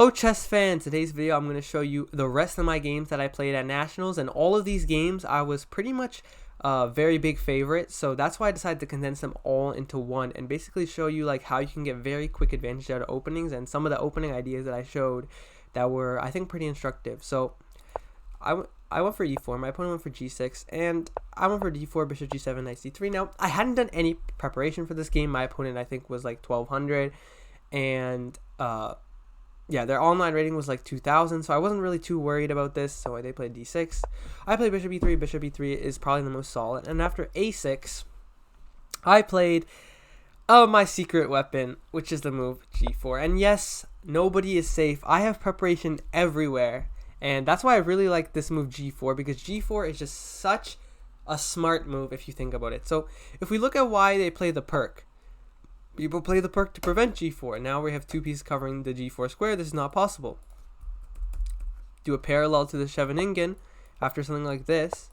Hello chess fans, today's video I'm going to show you the rest of my games that I played at Nationals, and all of these games I was pretty much a very big favorite, so that's why I decided to condense them all into one and basically show you like how you can get very quick advantage out of openings and some of the opening ideas that I showed that were I think pretty instructive. So I went for e4, my opponent went for g6, and I went for d4, bishop g7, knight c3. Now I hadn't done any preparation for this game. My opponent I think was like 1200, and yeah, their online rating was like 2,000, so I wasn't really too worried about this. So they played d6. I played bishop e3. Bishop e3 is probably the most solid. And after a6, I played my secret weapon, which is the move g4. And yes, nobody is safe. I have preparation everywhere. And that's why I really like this move g4, because g4 is just such a smart move if you think about it. So if we look at why they play the perk, people play the perk to prevent g4. Now we have two pieces covering the g4 square. This is not possible. Do a parallel to the Scheveningen after something like this.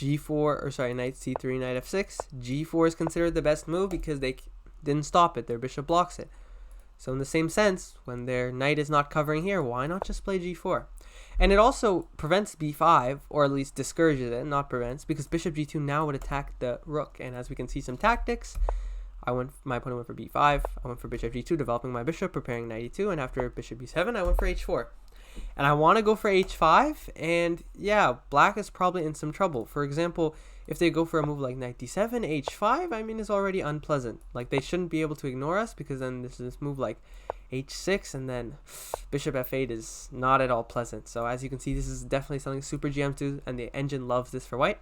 Knight c3, knight f6. g4 is considered the best move because they didn't stop it. Their bishop blocks it. So in the same sense, when their knight is not covering here, why not just play g4? And it also prevents b5, or at least discourages it, not prevents, because bishop g2 now would attack the rook. And as we can see some tactics, my opponent went for b5, I went for bishop g2, developing my bishop, preparing knight e2, and after bishop b7, I went for h4. And I want to go for h5, and yeah, black is probably in some trouble. For example, if they go for a move like knight d7, h5, I mean, is already unpleasant. Like, they shouldn't be able to ignore us, because then this move like h6, and then bishop f8 is not at all pleasant. So as you can see, this is definitely something super GM2, and the engine loves this for white.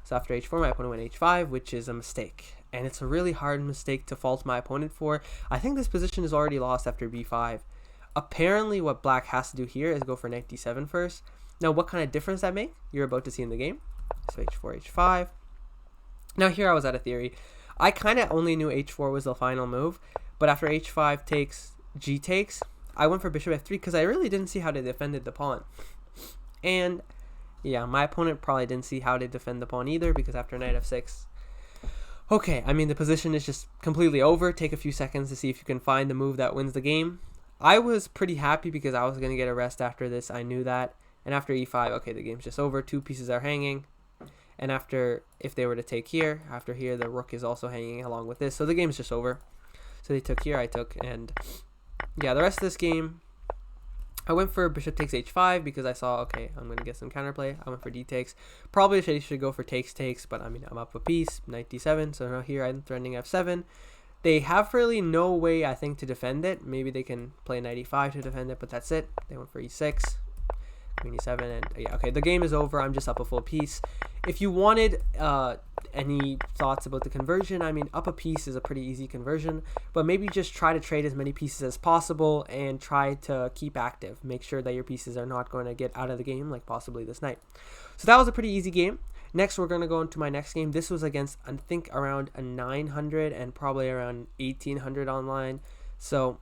So after h4, my opponent went h5, which is a mistake. And it's a really hard mistake to fault my opponent for. I think this position is already lost after b5. Apparently, what black has to do here is go for knight d7 first. Now, what kind of difference that makes, you're about to see in the game. So h4, h5. Now, here I was at a theory. I kind of only knew h4 was the final move, but after h5 takes, g takes, I went for bishop f3 because I really didn't see how they defended the pawn. And yeah, my opponent probably didn't see how to defend the pawn either, because after knight f6, okay, I mean, the position is just completely over. Take a few seconds to see if you can find the move that wins the game. I was pretty happy because I was going to get a rest after this. I knew that. And after e5, okay, the game's just over. Two pieces are hanging. And after, if they were to take here, after here, the rook is also hanging along with this. So the game's just over. So they took here, I took. And yeah, the rest of this game, I went for bishop takes h5 because I saw, okay, I'm going to get some counterplay. I went for d takes. Probably should go for takes, but I mean, I'm up a piece. Knight d7. So now here I'm threatening f7. They have really no way, I think, to defend it. Maybe they can play knight e5 to defend it, but that's it. They went for e6, queen e7, and yeah, okay, the game is over. I'm just up a full piece. If you wanted any thoughts about the conversion, I mean, up a piece is a pretty easy conversion, but maybe just try to trade as many pieces as possible and try to keep active. Make sure that your pieces are not going to get out of the game, like possibly this knight. So that was a pretty easy game. Next, we're going to go into my next game. This was against, I think, around a 900 and probably around 1800 online. So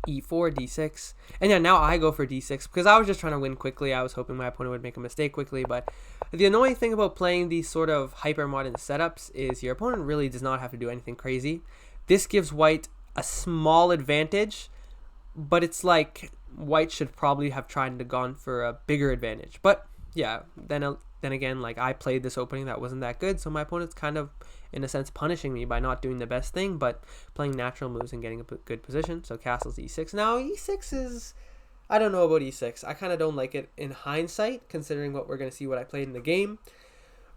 e4, d6. And yeah, now I go for d6 because I was just trying to win quickly. I was hoping my opponent would make a mistake quickly. But the annoying thing about playing these sort of hyper-modern setups is your opponent really does not have to do anything crazy. This gives white a small advantage, but it's like white should probably have tried to gone for a bigger advantage. But yeah, then again, like, I played this opening that wasn't that good, so my opponent's kind of, in a sense, punishing me by not doing the best thing, but playing natural moves and getting a good position. So castles e6. Now, e6 is, I don't know about e6. I kind of don't like it in hindsight, considering what we're going to see what I played in the game.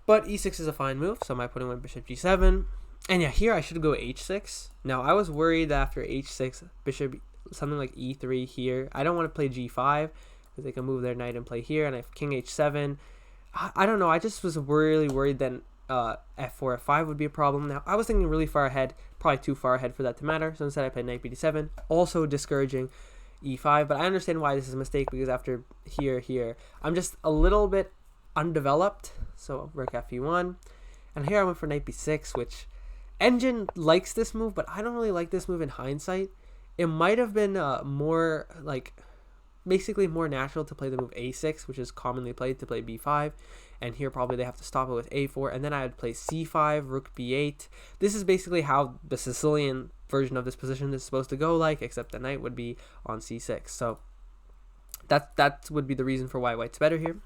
But e6 is a fine move, so my opponent went bishop g7. And yeah, here I should go h6. Now, I was worried that after h6, bishop, something like e3 here. I don't want to play g5, because they can move their knight and play here, and I have king h7. I don't know, I just was really worried that f4, f5 would be a problem. Now, I was thinking really far ahead, probably too far ahead for that to matter, so instead I played knight b7, also discouraging e5, but I understand why this is a mistake, because after here, I'm just a little bit undeveloped, so rook fe1, and here I went for knight b6, which engine likes this move, but I don't really like this move in hindsight. It might have been more, like, basically more natural to play the move a6, which is commonly played, to play b5, and here probably they have to stop it with a4, and then I would play c5, rook b8. This is basically how the Sicilian version of this position is supposed to go like, except the knight would be on c6. So that would be the reason for why white's better here.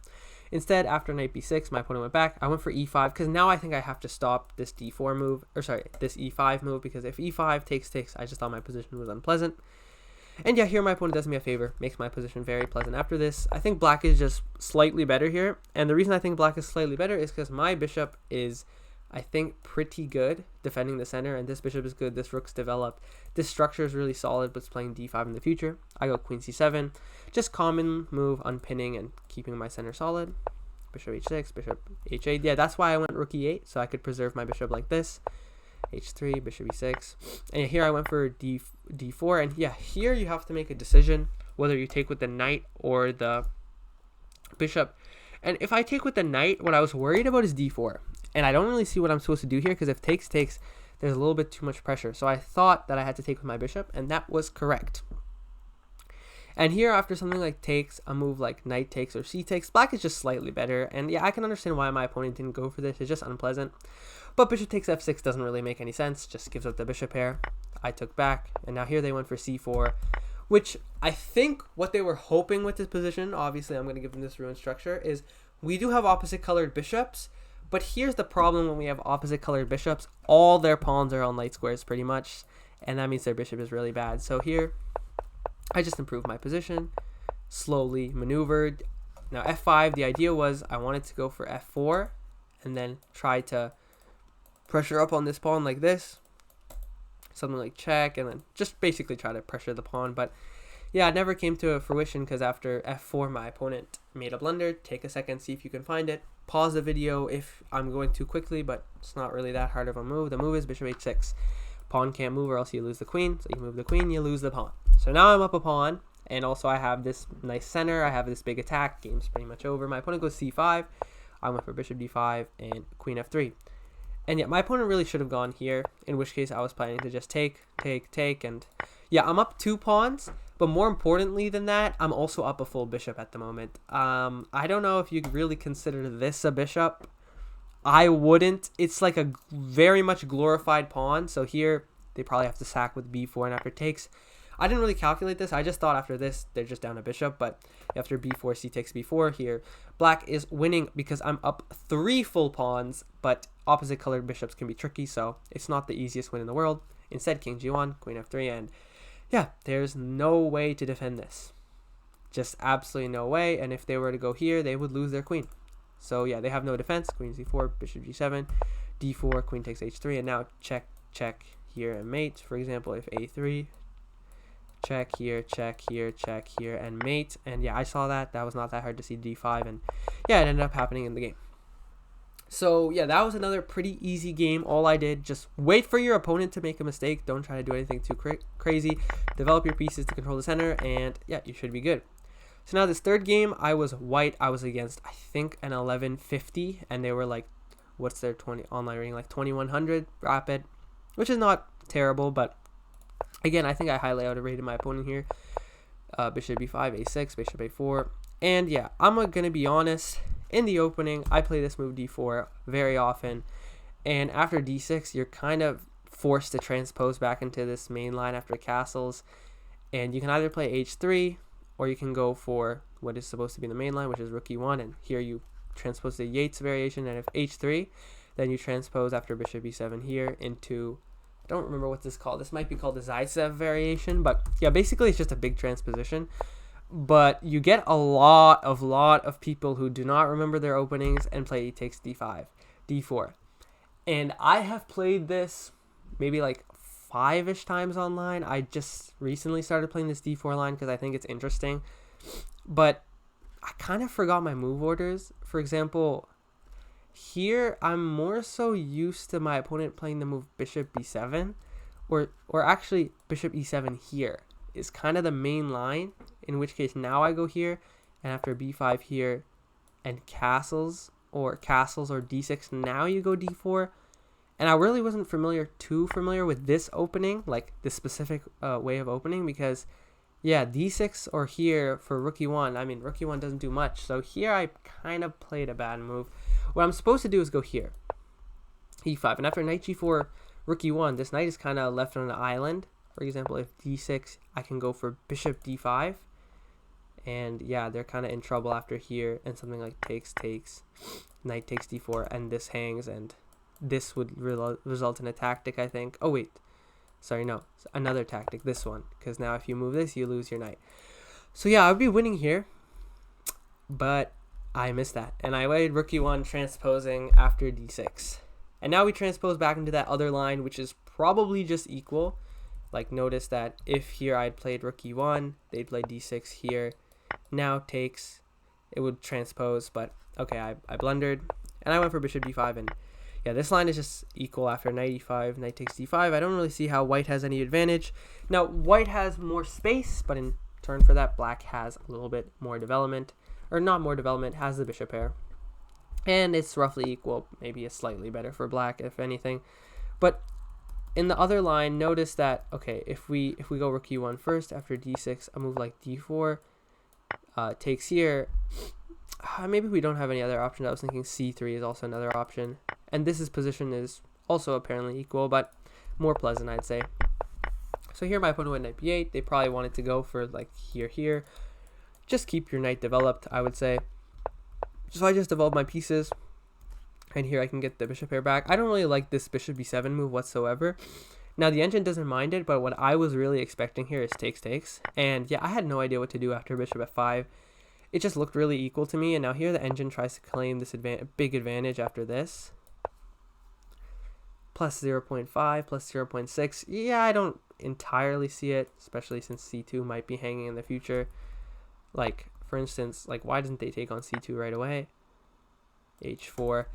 Instead, after knight b6, my opponent went back. I went for e5 because now I think I have to stop this d4 move, or sorry, this e5 move, because if e5 takes, I just thought my position was unpleasant. And yeah, here my opponent does me a favor, makes my position very pleasant after this. I think black is just slightly better here, and the reason I think black is slightly better is because my bishop is, I think, pretty good defending the center, and this bishop is good, this rook's developed. This structure is really solid, but it's playing d5 in the future. I go queen c7, just common move, unpinning and keeping my center solid. Bishop h6, bishop h8. Yeah, that's why I went rook e8, so I could preserve my bishop like this. h3, bishop e6. And here I went for d4, and yeah, here you have to make a decision whether you take with the knight or the bishop. And if I take with the knight, what I was worried about is d4. And I don't really see what I'm supposed to do here, because if takes, there's a little bit too much pressure. So I thought that I had to take with my bishop, and that was correct. And here, after something like takes, a move like knight takes or c takes, black is just slightly better. And yeah, I can understand why my opponent didn't go for this. It's just unpleasant. But bishop takes f6 doesn't really make any sense. Just gives up the bishop pair. I took back. And now here they went for c4, which I think what they were hoping with this position, obviously I'm going to give them this ruined structure, is we do have opposite colored bishops. But here's the problem when we have opposite colored bishops. All their pawns are on light squares pretty much. And that means their bishop is really bad. So here, I just improved my position, slowly maneuvered. Now f5, the idea was I wanted to go for f4 and then try to pressure up on this pawn like this. Something like check, and then just basically try to pressure the pawn. But yeah, it never came to fruition because after f4, my opponent made a blunder. Take a second, see if you can find it. Pause the video if I'm going too quickly, but it's not really that hard of a move. The move is bishop h6. Pawn can't move or else you lose the queen. So you move the queen, you lose the pawn. So now I'm up a pawn, and also I have this nice center. I have this big attack. Game's pretty much over. My opponent goes c5. I went for bishop d5 and queen f3. And yeah, my opponent really should have gone here, in which case I was planning to just take, and yeah, I'm up 2 pawns, but more importantly than that, I'm also up a full bishop at the moment. I don't know if you really consider this a bishop. I wouldn't. It's like a very much glorified pawn, so here they probably have to sack with b4, and after takes, I didn't really calculate this. I just thought after this, they're just down a bishop. But after b4, c takes b4 here, black is winning because I'm up 3 full pawns. But opposite colored bishops can be tricky, so it's not the easiest win in the world. Instead, king g1, queen f3, and yeah, there's no way to defend this. Just absolutely no way. And if they were to go here, they would lose their queen. So yeah, they have no defense. Queen c4, bishop g7, d4, queen takes h3, and now check, check here and mate. For example, if a3, check here, and mate. And yeah, I saw that. That was not that hard to see d5, and yeah, it ended up happening in the game. So yeah, that was another pretty easy game. All I did, just wait for your opponent to make a mistake. Don't try to do anything too crazy. Develop your pieces to control the center, and yeah, you should be good. So now this third game, I was white. I was against, I think, an 1150, and they were like, what's their 20 online rating, like 2100 rapid, which is not terrible, but again, I think I highly outrated my opponent here. Bishop b5, a6, bishop a4, and yeah, I'm gonna be honest. In the opening, I play this move d4 very often, and after d6, you're kind of forced to transpose back into this main line after castles, and you can either play h3, or you can go for what is supposed to be the main line, which is rook e1, and here you transpose the Yates variation, and if h3, then you transpose after bishop e7 here into, I don't remember what this is called. This might be called the Zaitsev variation, but yeah, basically it's just a big transposition. But you get a lot of people who do not remember their openings and play e takes d5, d4. And I have played this maybe like 5-ish times online. I just recently started playing this d4 line because I think it's interesting. But I kind of forgot my move orders. For example, here I'm more so used to my opponent playing the move bishop b7, or actually bishop e7 here is kind of the main line, in which case now I go here, and after b5 here, and castles or d6, now you go d4. And I really wasn't too familiar with this opening, like this specific way of opening, because yeah, d6 or here for rook e1, I mean rook e1 doesn't do much, so here I kind of played a bad move. What I'm supposed to do is go here, e5, and after knight g4, rook e1, this knight is kind of left on an island. For example, if d6, I can go for bishop d5. And yeah, they're kind of in trouble after here. And something like takes, knight takes d4, and this hangs. And this would result in a tactic, I think. Oh, wait. Sorry, no. Another tactic, this one. Because now if you move this, you lose your knight. So yeah, I would be winning here. But I missed that. And I played rook e1 transposing after d6. And now we transpose back into that other line, which is probably just equal. Like, notice that if here I'd played rook e1, they'd play d6 here. Now takes, it would transpose, but okay, I blundered. And I went for bishop d5, and yeah, this line is just equal after knight e5, knight takes d5. I don't really see how white has any advantage. Now, white has more space, but in turn for that, black has a little bit more development. Or not more development, has the bishop pair. And it's roughly equal, maybe it's slightly better for black, if anything. But in the other line, notice that, okay, if we go rook e1 first, after d6, a move like d4 takes here. Maybe we don't have any other option. I was thinking c3 is also another option. And this position is also apparently equal, but more pleasant, I'd say. So here my opponent went knight b8. They probably wanted to go for like here. Just keep your knight developed, I would say. So I just developed my pieces. And here I can get the bishop pair back. I don't really like this bishop b7 move whatsoever. Now the engine doesn't mind it, but what I was really expecting here is takes. And yeah, I had no idea what to do after bishop f5. It just looked really equal to me. And now here the engine tries to claim this big advantage after this. Plus 0.5, plus 0.6. Yeah, I don't entirely see it, especially since c2 might be hanging in the future. Like, for instance, like, why doesn't they take on c2 right away? h4.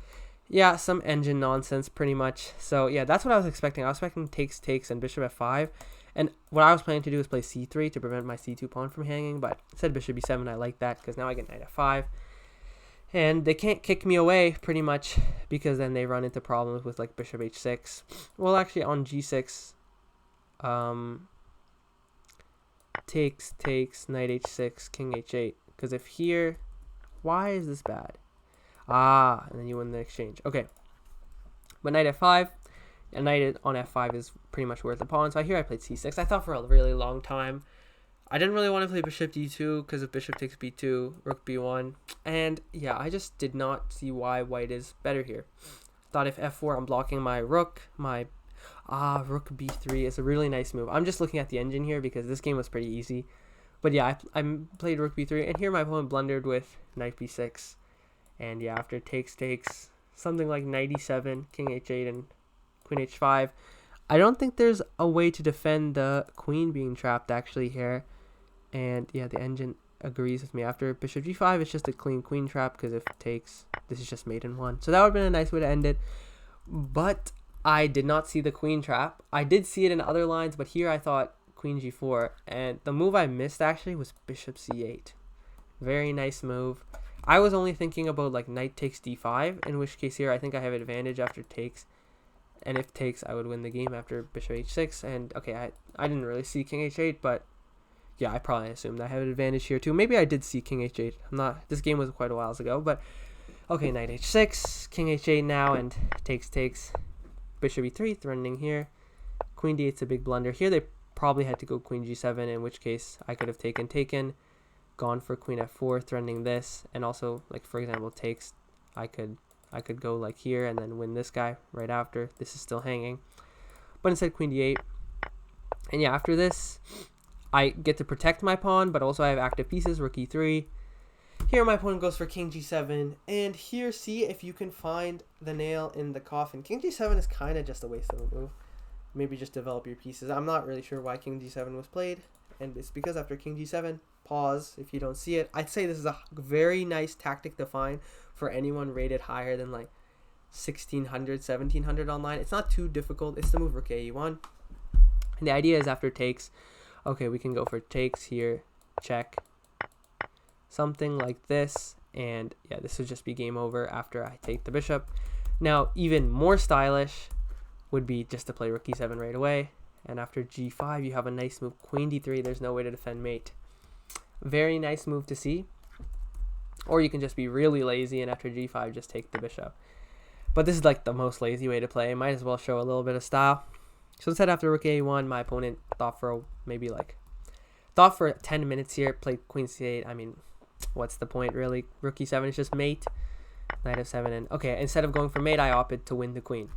Yeah, some engine nonsense, pretty much. So, yeah, that's what I was expecting. I was expecting takes, and bishop f5. And what I was planning to do is play c3 to prevent my c2 pawn from hanging. But instead bishop b7, I like that, because now I get knight f5. And they can't kick me away, pretty much, because then they run into problems with, like, bishop h6. Well, actually, on g6... takes, knight h6, king h8. Because if here, why is this bad? And then you win the exchange. Okay. But knight f5, and knight on f5 is pretty much worth the pawn. So here I played c6. I thought for a really long time. I didn't really want to play bishop d2 because if bishop takes b2, rook b1. And yeah, I just did not see why white is better here. Thought if f4, I'm blocking my rook, rook b3 is a really nice move. I'm just looking at the engine here because this game was pretty easy. But yeah, I played rook b3, and here my opponent blundered with knight b6. And yeah, after takes, something like knight e7, king h8, and queen h5. I don't think there's a way to defend the queen being trapped actually here. And yeah, the engine agrees with me. After bishop g5, it's just a clean queen trap, because if takes, this is just mate in one. So that would have been a nice way to end it. But I did not see the queen trap. I did see it in other lines, but here I thought queen g4. And the move I missed actually was bishop c8. Very nice move. I was only thinking about like knight takes d5, in which case here I think I have advantage after takes. And if takes, I would win the game after bishop h6. And okay, I didn't really see king h8, but yeah, I probably assumed I have an advantage here too. Maybe I did see king h8. This game was quite a while ago, but okay, knight h6, king h8 now, and takes, bishop e3, threatening here. Queen d8's a big blunder. Here they probably had to go queen g7, in which case I could have taken, gone for queen f4, threatening this, and also, like, for example, takes, I could go like here and then win this guy right after. This is still hanging. But instead queen d8. And yeah, after this, I get to protect my pawn, but also I have active pieces, rook e3. Here my opponent goes for king g7, and here see if you can find the nail in the coffin. King g7 is kind of just a waste of a move. Maybe just develop your pieces. I'm not really sure why king g7 was played, and it's because after king g7, pause if you don't see it. I'd say this is a very nice tactic to find for anyone rated higher than like 1600, 1700 online. It's not too difficult. It's the move rook e1. And the idea is after takes, okay, we can go for takes here, check, something like this, and yeah, this would just be game over after I take the bishop. Now, even more stylish would be just to play rook e7 right away, and after g5, you have a nice move, queen d3. There's no way to defend mate. Very nice move to see. Or you can just be really lazy and after g5, just take the bishop. But this is like the most lazy way to play. Might as well show a little bit of style. So instead, after rook a1, my opponent thought for 10 minutes here, played queen c8. I mean, what's the point really? Rook e7 is just mate. Knight f7, and okay, instead of going for mate, I opted to win the queen.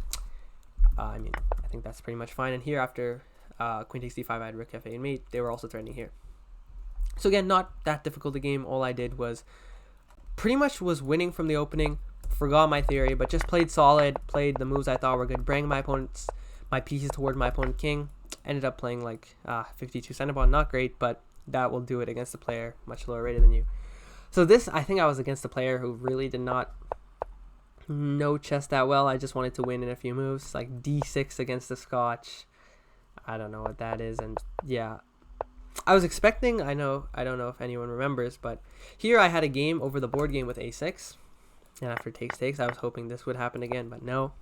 I mean, I think that's pretty much fine. And here, after queen takes d5, I had rook f8 and mate. They were also threatening here. So again, not that difficult a game. All I did was pretty much was winning from the opening. Forgot my theory, but just played solid. Played the moves I thought were good. Bring my pieces toward my opponent king. Ended up playing like 52 center pawn. Not great, but that will do it against a player much lower rated than you. So this, I think I was against a player who really did not know chess that well. I just wanted to win in a few moves, like d6 against the Scotch. I don't know what that is, and yeah. I was expecting, I don't know if anyone remembers, but here I had a game over the board game with a6, and after takes, I was hoping this would happen again, but no.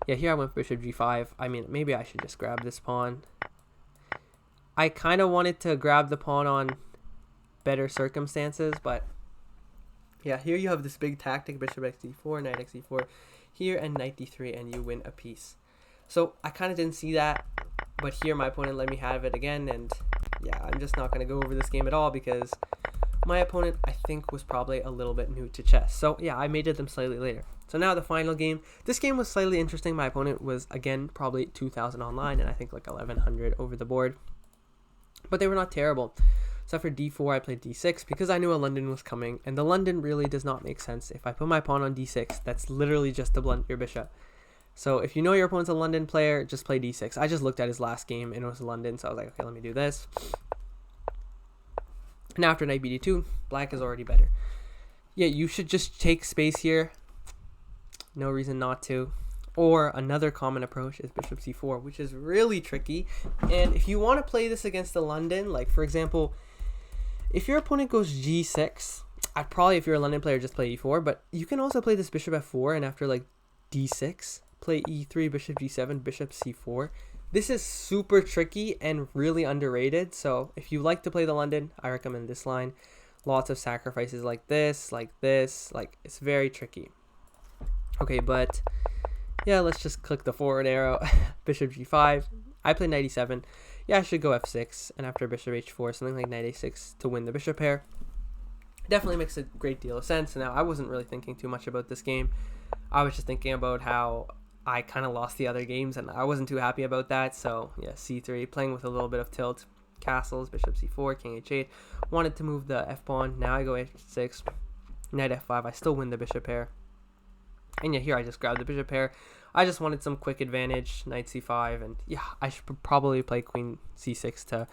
Yeah, here I went bishop g5. I mean, maybe I should just grab this pawn. I kind of wanted to grab the pawn on better circumstances, but yeah, here you have this big tactic, bishop x d4, knight x d4, here and knight d3, and you win a piece. So I kind of didn't see that, but here my opponent let me have it again, and yeah, I'm just not going to go over this game at all because my opponent, I think, was probably a little bit new to chess. So yeah, I mated them slightly later. So now the final game. This game was slightly interesting. My opponent was, again, probably 2,000 online, and I think like 1,100 over the board. But they were not terrible. So after d4, I played d6 because I knew a London was coming, and the London really does not make sense. If I put my pawn on d6, that's literally just to blunt your bishop. So if you know your opponent's a London player, just play d6. I just looked at his last game, and it was London, so I was like, okay, let me do this. And after knight bd2, black is already better. Yeah, you should just take space here. No reason not to. Or another common approach is bishop c4, which is really tricky. And if you want to play this against the London, like for example, if your opponent goes g6, I'd probably, if you're a London player, just play e4. But you can also play this bishop f4, and after like d6, play e3, bishop g7, bishop c4. This is super tricky and really underrated. So if you like to play the London, I recommend this line. Lots of sacrifices like this, like it's very tricky. Okay, but yeah, let's just click the forward arrow. Bishop g5. I play knight e7. Yeah, I should go f6, and after bishop h4, something like knight a6 to win the bishop pair. Definitely makes a great deal of sense. Now, I wasn't really thinking too much about this game. I was just thinking about how I kind of lost the other games, and I wasn't too happy about that. So yeah, c3, playing with a little bit of tilt. Castles, bishop c4, king h8. Wanted to move the f pawn. Now I go h6, knight f5. I still win the bishop pair. And yeah, here I just grabbed the bishop pair. I just wanted some quick advantage, knight c5, and yeah, I should probably play queen c6 to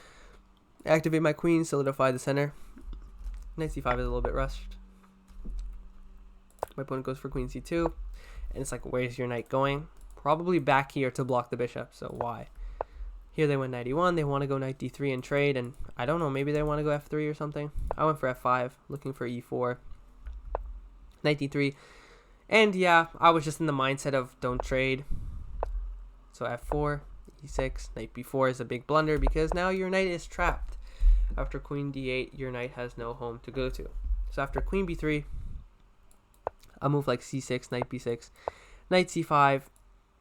activate my queen, solidify the center. Knight c5 is a little bit rushed. My opponent goes for queen c2, and it's like, where's your knight going? Probably back here to block the bishop, so why? Here they went knight e1, they want to go knight d3 and trade, and I don't know, maybe they want to go f3 or something. I went for f5, looking for e4, knight d3. And yeah, I was just in the mindset of don't trade. So f4, e6, knight b4 is a big blunder because now your knight is trapped. After queen d8, your knight has no home to go to. So after queen b3, a move like c6, knight b6, knight c5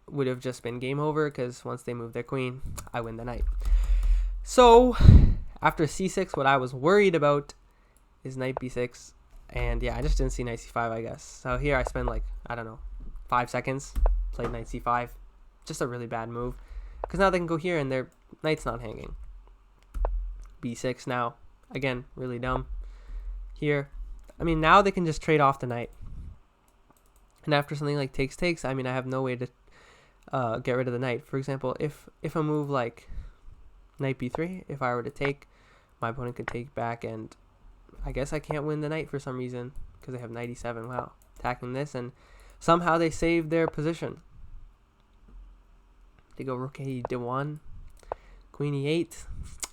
would have just been game over because once they move their queen, I win the knight. So after c6, what I was worried about is knight b6. And yeah, I just didn't see knight c5, I guess. So here I spent like, I don't know, 5 seconds, played knight c5. Just a really bad move. Because now they can go here and their knight's not hanging. b6 now. Again, really dumb. Here. I mean, now they can just trade off the knight. And after something like takes, I mean, I have no way to get rid of the knight. For example, if a move like knight b3, if I were to take, my opponent could take back, and I guess I can't win the knight for some reason because they have knight e7. Wow. Attacking this, and somehow they saved their position. They go rook a1, queen e8.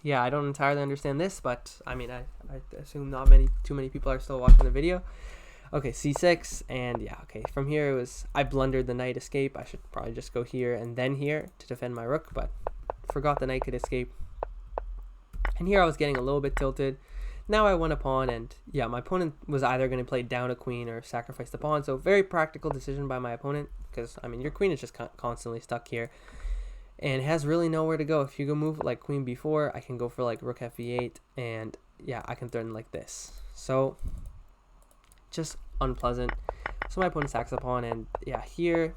Yeah, I don't entirely understand this, but I mean, I assume not too many people are still watching the video. Okay, c6, and yeah, okay. From here it was, I blundered the knight escape. I should probably just go here and then here to defend my rook, but forgot the knight could escape. And here I was getting a little bit tilted. Now I won a pawn, and yeah, my opponent was either going to play down a queen or sacrifice the pawn. So very practical decision by my opponent, because I mean your queen is just constantly stuck here, and it has really nowhere to go. If you go move like queen b4, I can go for like rook f8, and yeah, I can threaten like this. So just unpleasant. So my opponent sacks the pawn, and yeah, here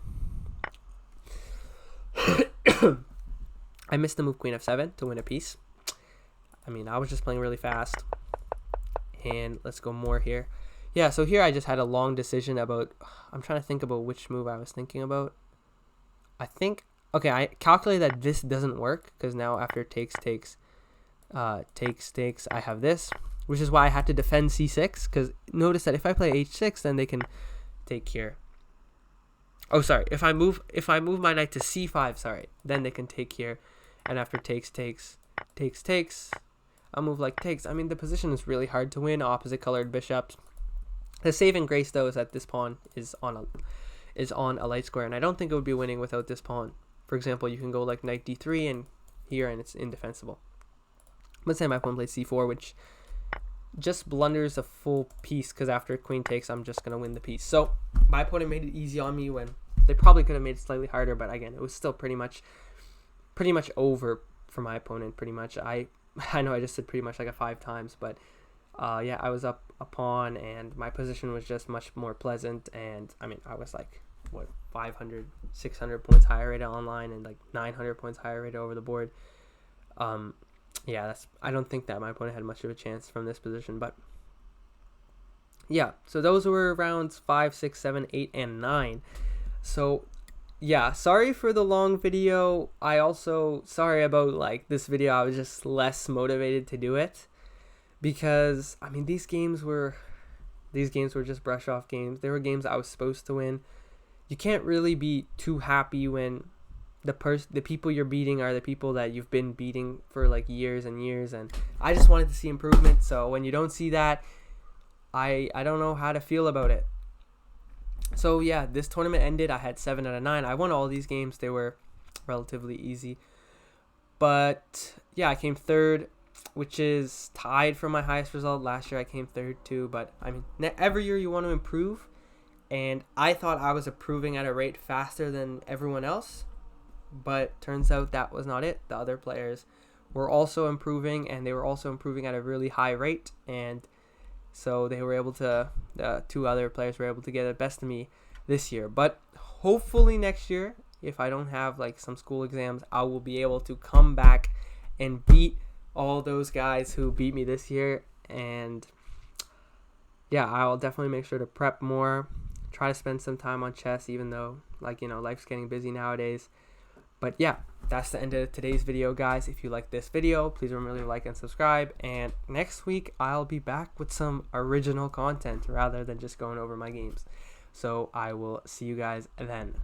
I missed the move queen f7 to win a piece. I mean, I was just playing really fast. And let's go more here. Yeah, so here I just had a long decision about, I'm trying to think about which move I was thinking about. I think, okay, I calculated that this doesn't work, because now after takes, I have this, which is why I had to defend c6, because notice that if I play h6, then they can take here. Oh, sorry, if I move my knight to c5, sorry, then they can take here, and after takes, I'll move like takes. I mean, the position is really hard to win. Opposite colored bishops. The saving grace, though, is that this pawn is on a light square, and I don't think it would be winning without this pawn. For example, you can go like knight d3 and here, and it's indefensible. Let's say my opponent played c4, which just blunders a full piece, because after queen takes, I'm just gonna win the piece. So my opponent made it easy on me when they probably could have made it slightly harder, but again, it was still pretty much over for my opponent. Pretty much, I know I just said pretty much like a 5 times, but yeah, I was up a pawn, and my position was just much more pleasant. And I mean, I was like, what, 500, 600 points higher rated online, and like 900 points higher rated over the board. Yeah, I don't think that my opponent had much of a chance from this position, but yeah, so those were rounds 5, 6, 7, 8, and 9. So yeah, sorry for the long video. I also sorry about like this video. I was just less motivated to do it, because I mean these games were just brush off games. They were games I was supposed to win. You can't really be too happy when the people you're beating are the people that you've been beating for like years and years, and I just wanted to see improvement. So when you don't see that, I don't know how to feel about it. So yeah, this tournament ended. I had 7 out of 9. I won all these games. They were relatively easy. But yeah, I came third, which is tied for my highest result. Last year I came third too. But I mean, every year you want to improve. And I thought I was improving at a rate faster than everyone else. But turns out that was not it. The other players were also improving, and they were also improving at a really high rate. And so they were able to, the 2 other players were able to get the best of me this year. But hopefully next year, if I don't have like some school exams, I will be able to come back and beat all those guys who beat me this year. And yeah, I'll definitely make sure to prep more, try to spend some time on chess, even though, like, you know, life's getting busy nowadays. But yeah, that's the end of today's video, guys. If you like this video, please remember to like and subscribe. And next week, I'll be back with some original content rather than just going over my games. So I will see you guys then.